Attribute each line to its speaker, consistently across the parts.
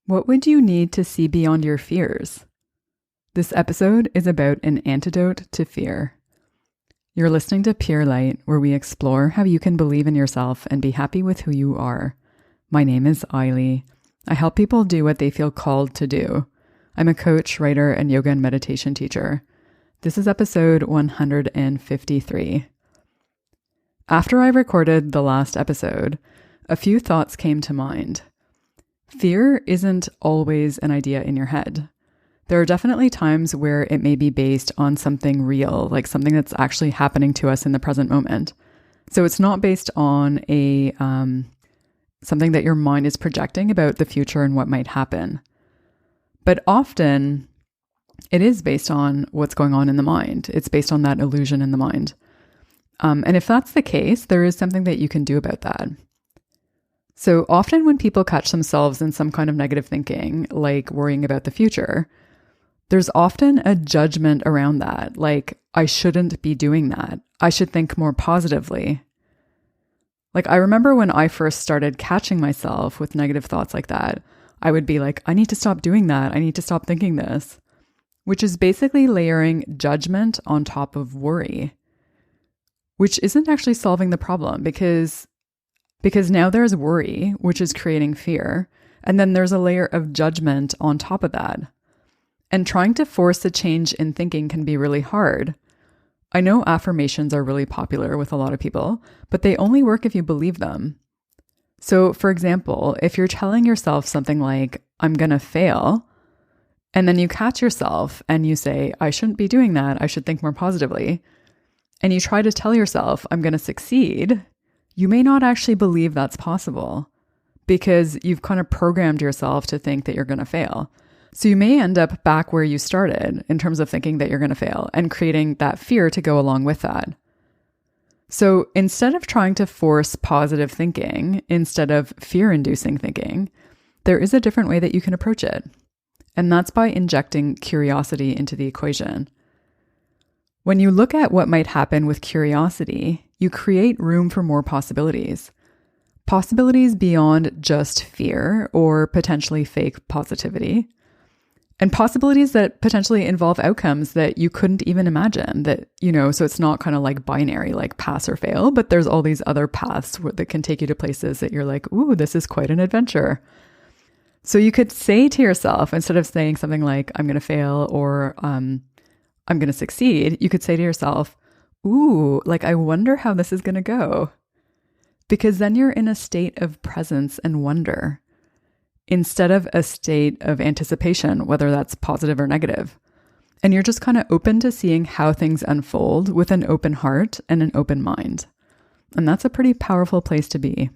Speaker 1: What would you need to see beyond your fears? This episode is about an antidote to fear. You're listening to Pure Light, where we explore how you can believe in yourself and be happy with who you are. My name is Eiley. I help people do what they feel called to do. I'm a coach, writer, and yoga and meditation teacher. This is episode 153. After I recorded the last episode, a few thoughts came to mind. Fear isn't always an idea in your head. There are definitely times where it may be based on something real, like something that's actually happening to us in the present moment. So it's not based on something that your mind is projecting about the future and what might happen. But often it is based on what's going on in the mind. It's based on that illusion in the mind. And if that's the case, there is something that you can do about that. So often when people catch themselves in some kind of negative thinking, like worrying about the future, there's often a judgment around that, like, I shouldn't be doing that. I should think more positively. Like, I remember when I first started catching myself with negative thoughts like that, I would be like, I need to stop doing that. I need to stop thinking this, which is basically layering judgment on top of worry, which isn't actually solving the problem because now there's worry, which is creating fear, and then there's a layer of judgment on top of that. And trying to force a change in thinking can be really hard. I know affirmations are really popular with a lot of people, but they only work if you believe them. So, for example, if you're telling yourself something like, I'm going to fail, and then you catch yourself and you say, I shouldn't be doing that, I should think more positively, and you try to tell yourself, I'm going to succeed, you may not actually believe that's possible because you've kind of programmed yourself to think that you're going to fail. So you may end up back where you started in terms of thinking that you're going to fail and creating that fear to go along with that. So instead of trying to force positive thinking, instead of fear-inducing thinking, there is a different way that you can approach it. And that's by injecting curiosity into the equation. When you look at what might happen with curiosity, you create room for more possibilities. Possibilities beyond just fear or potentially fake positivity. And possibilities that potentially involve outcomes that you couldn't even imagine that, so it's not kind of like binary, like pass or fail, but there's all these other paths that can take you to places that you're like, ooh, this is quite an adventure. So you could say to yourself, instead of saying something like, I'm going to fail or I'm going to succeed, you could say to yourself, ooh, like, I wonder how this is going to go. Because then you're in a state of presence and wonder instead of a state of anticipation, whether that's positive or negative. And you're just kind of open to seeing how things unfold with an open heart and an open mind. And that's a pretty powerful place to be.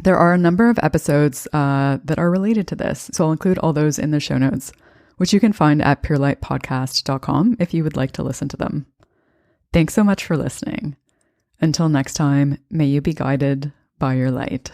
Speaker 1: There are a number of episodes that are related to this, so I'll include all those in the show notes, which you can find at purelightpodcast.com if you would like to listen to them. Thanks so much for listening. Until next time, may you be guided by your light.